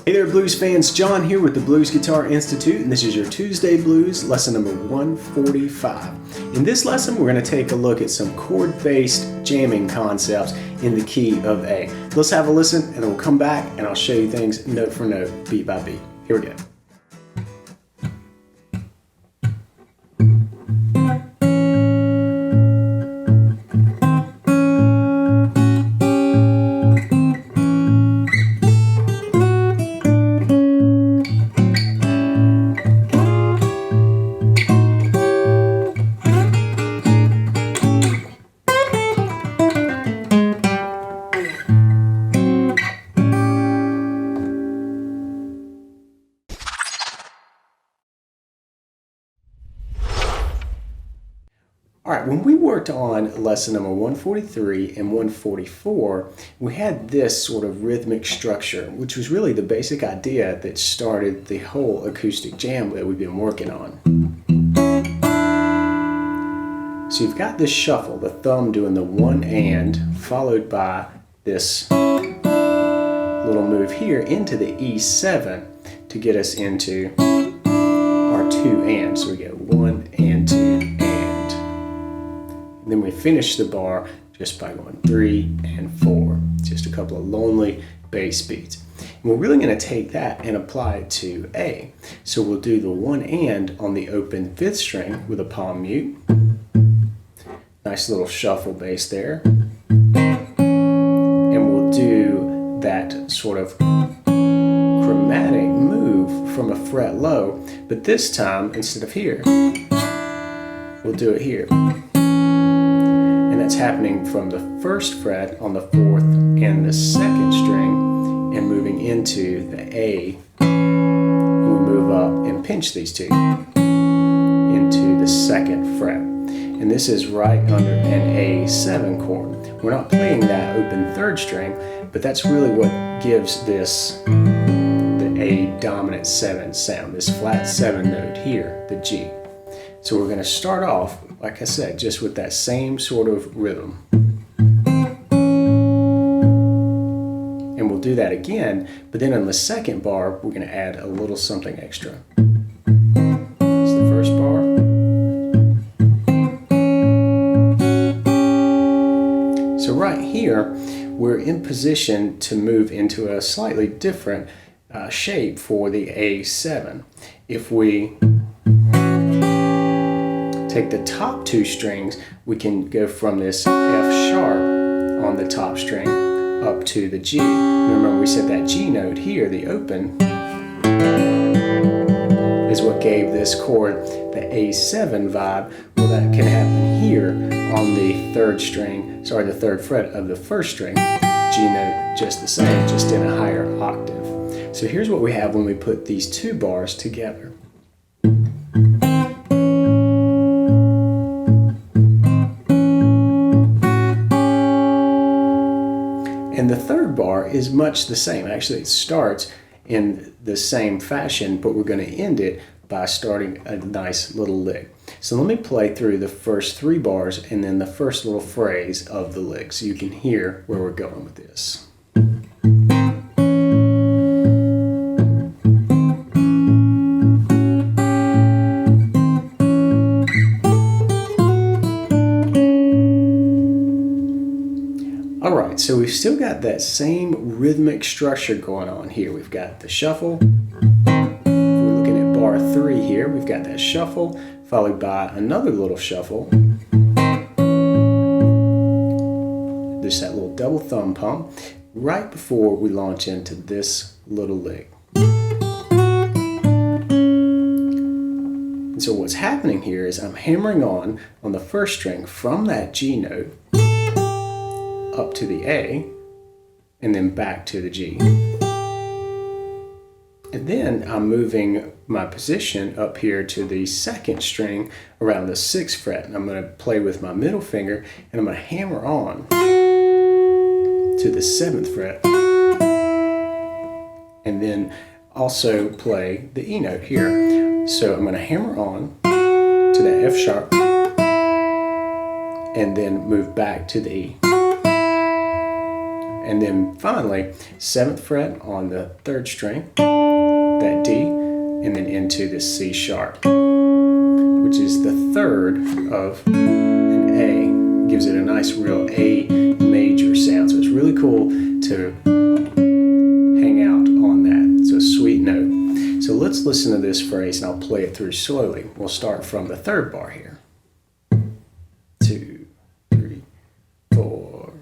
Hey there blues fans, John here with the Blues Guitar Institute, and this is your Tuesday Blues lesson number 145. In this lesson we're going to take a look at some chord-based jamming concepts in the key of A. Let's have a listen and then we'll come back and I'll show you things note for note, beat by beat. Here we go. Alright, when we worked on lesson number 143 and 144, we had this sort of rhythmic structure, which was really the basic idea that started the whole acoustic jam that we've been working on. So you've got this shuffle, the thumb doing the one and, followed by this little move here into the E7 to get us into our two and. So we go one and two. And then we finish the bar just by going 3 and 4. Just a couple of lonely bass beats. And we're really going to take that and apply it to A. So we'll do the one and on the open 5th string with a palm mute. Nice little shuffle bass there. And we'll do that sort of chromatic move from a fret low, but this time instead of here, we'll do it here. And that's happening from the 1st fret on the 4th and the 2nd string and moving into the A. And we move up and pinch these two into the 2nd fret. And this is right under an A7 chord. We're not playing that open 3rd string, but that's really what gives this the A dominant 7 sound, this flat 7 note here, the G. So we're going to start off, like I said, just with that same sort of rhythm. And we'll do that again, but then on the 2nd bar, we're going to add a little something extra. It's the 1st bar. So right here, we're in position to move into a slightly different shape for the A7. If we take the top 2 strings, we can go from this F sharp on the top string up to the G. Remember we said that G note here, the open, is what gave this chord the A7 vibe. Well, that can happen here on the 3rd string, sorry, the 3rd fret of the 1st string. G note just the same, just in a higher octave. So here's what we have when we put these 2 bars together. And the 3rd bar is much the same. Actually, it starts in the same fashion, but we're going to end it by starting a nice little lick. So let me play through the first 3 bars and then the first little phrase of the lick so you can hear where we're going with this. Alright, so we've still got that same rhythmic structure going on here. We've got the shuffle. If we're looking at bar 3 here, we've got that shuffle, followed by another little shuffle. There's that little double thumb pump right before we launch into this little lick. And so what's happening here is I'm hammering on the 1st string from that G note up to the A, and then back to the G. And then I'm moving my position up here to the 2nd string around the 6th fret. And I'm going to play with my middle finger, and I'm going to hammer on to the 7th fret. And then also play the E note here. So I'm going to hammer on to that F sharp, and then move back to the E. And then finally, 7th fret on the 3rd string, that D, and then into this C sharp, which is the 3rd of an A. Gives it a nice real A major sound. So it's really cool to hang out on that. It's a sweet note. So let's listen to this phrase and I'll play it through slowly. We'll start from the 3rd bar here. 2, 3, 4.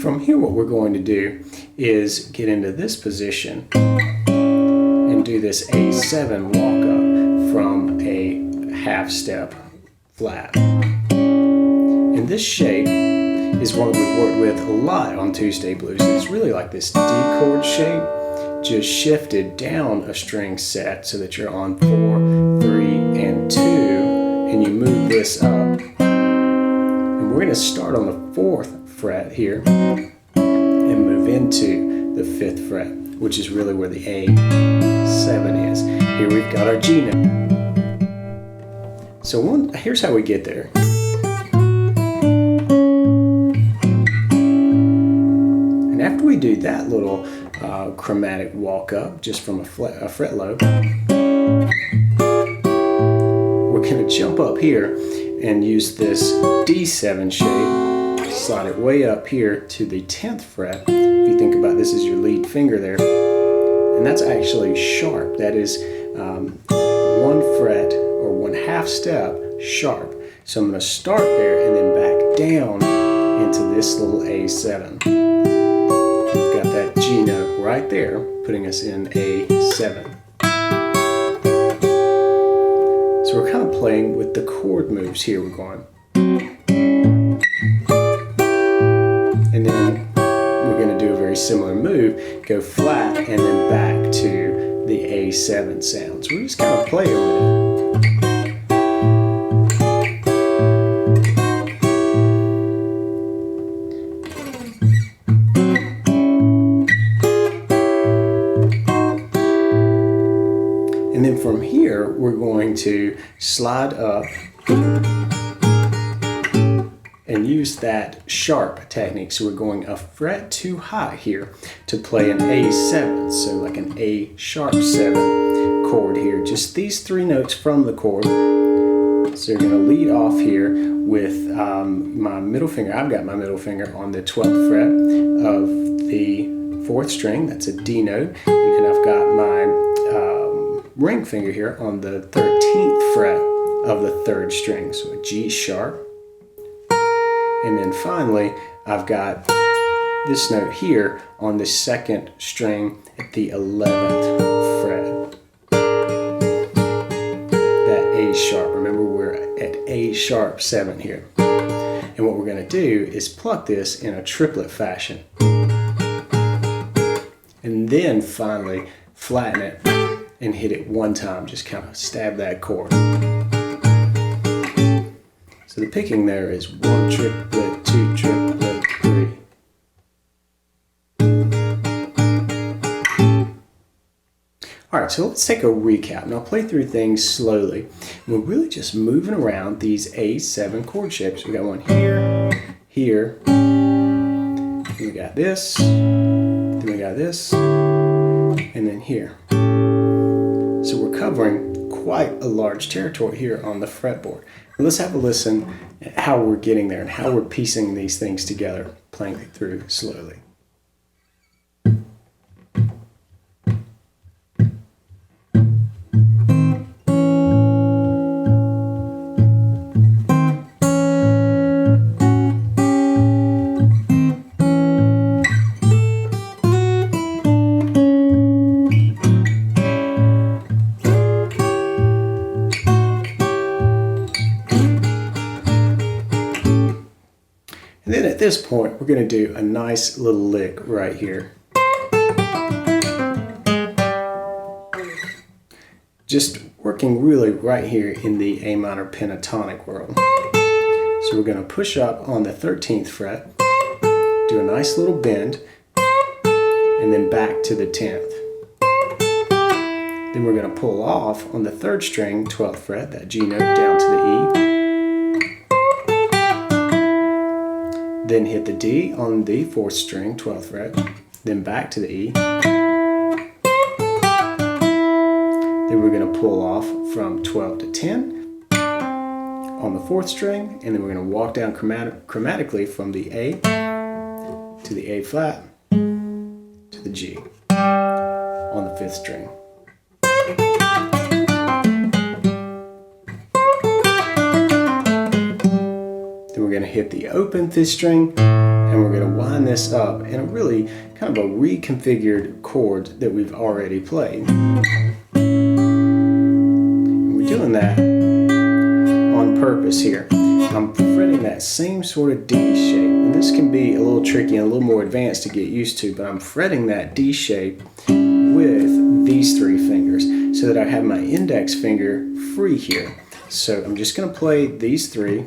From here, what we're going to do is get into this position and do this A7 walk up from a half step flat. And this shape is one we've worked with a lot on Tuesday Blues. It's really like this D chord shape, just shifted down a string set so that you're on 4, 3, and 2, and you move this up. And we're going to start on the 4th fret here and move into the 5th fret, which is really where the A7 is. Here we've got our G note. So here's how we get there. And after we do that little chromatic walk up just from a fret low, we're going to jump up here and use this D7 shape, slide it way up here to the 10th fret. If you think about this as your lead finger there, and that's actually sharp. That is 1 fret or 1/2 step sharp. So I'm going to start there and then back down into this little A7. We've got that G note right there, putting us in A7. So we're kind of playing with the chord moves here. We're going, and then we're going to do a very similar move, go flat and then back to the A7 sound. So we're just kind of playing with it. And then from here, we're going to slide up and use that sharp technique. So we're going a fret too high here to play an A7. So like an A sharp 7 chord here. Just these 3 notes from the chord. So you're going to lead off here with my middle finger. I've got my middle finger on the 12th fret of the 4th string. That's a D note. And then I've got my ring finger here on the 13th fret of the 3rd string. So a G sharp. And then finally, I've got this note here on the 2nd string at the 11th fret. That A sharp. Remember, we're at A sharp 7 here. And what we're going to do is pluck this in a triplet fashion. And then finally flatten it and hit it one time. Just kind of stab that chord. So the picking there is 1 triplet, 2 triplet, 3. Alright, so let's take a recap. Now I'll play through things slowly. We're really just moving around these A7 chord shapes. We got one here, here, then we got this, then we got this, and then here. So we're covering quite a large territory here on the fretboard. Let's have a listen at how we're getting there and how we're piecing these things together, playing it through slowly. And then at this point, we're going to do a nice little lick right here. Just working really right here in the A minor pentatonic world. So we're going to push up on the 13th fret, do do a nice little bend, and then back to the 10th. Then we're going to pull off on the 3rd string, 12th fret, that G note down to the E. Then hit the D on the 4th string, 12th fret, then back to the E. Then we're going to pull off from 12 to 10 on the 4th string, and then we're going to walk down chromatically from the A to the A flat to the G on the 5th string. Then we're going to hit the open 5th string, and we're going to wind this up in a really kind of a reconfigured chord that we've already played. And we're doing that on purpose here. I'm fretting that same sort of D shape, and this can be a little tricky and a little more advanced to get used to, but I'm fretting that D shape with these 3 fingers so that I have my index finger free here. So I'm just going to play these 3,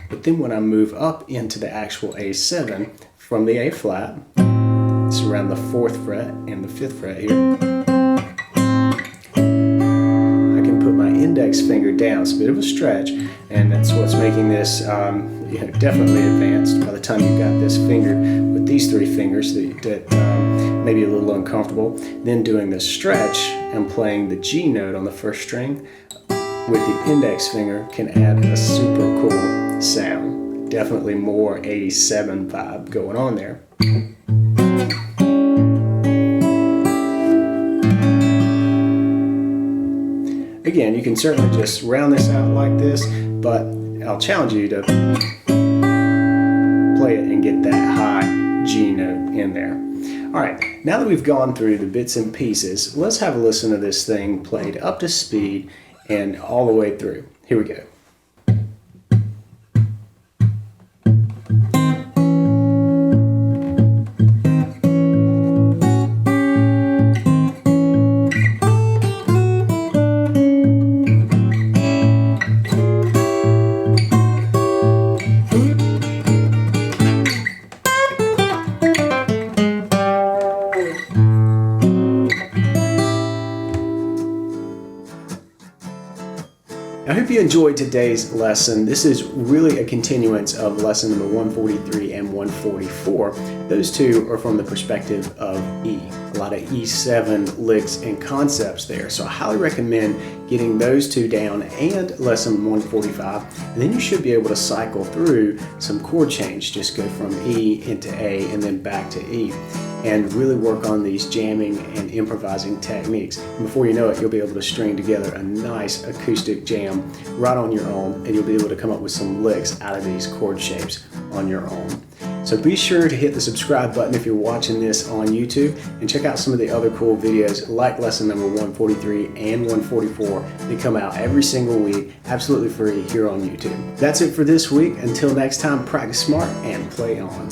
but then when I move up into the actual A7 from the A flat, it's around the 4th fret and the 5th fret here, my index finger down. It's a bit of a stretch, and that's what's making this definitely advanced. By the time you've got this finger with these 3 fingers that may be a little uncomfortable, then doing the stretch and playing the G note on the 1st string with the index finger can add a super cool sound. Definitely more 87 vibe going on there. Again, you can certainly just round this out like this, but I'll challenge you to play it and get that high G note in there. All right, now that we've gone through the bits and pieces, let's have a listen to this thing played up to speed and all the way through. Here we go. I hope you enjoyed today's lesson. This is really a continuance of lesson number 143 and 144. Those 2 are from the perspective of E. A lot of E7 licks and concepts there. So I highly recommend getting those 2 down and lesson 145. And then you should be able to cycle through some chord change. Just go from E into A and then back to E, and really work on these jamming and improvising techniques. And before you know it, you'll be able to string together a nice acoustic jam right on your own, and you'll be able to come up with some licks out of these chord shapes on your own. So be sure to hit the subscribe button if you're watching this on YouTube, and check out some of the other cool videos like lesson number 143 and 144 that come out every single week, absolutely free here on YouTube. That's it for this week. Until next time, practice smart and play on.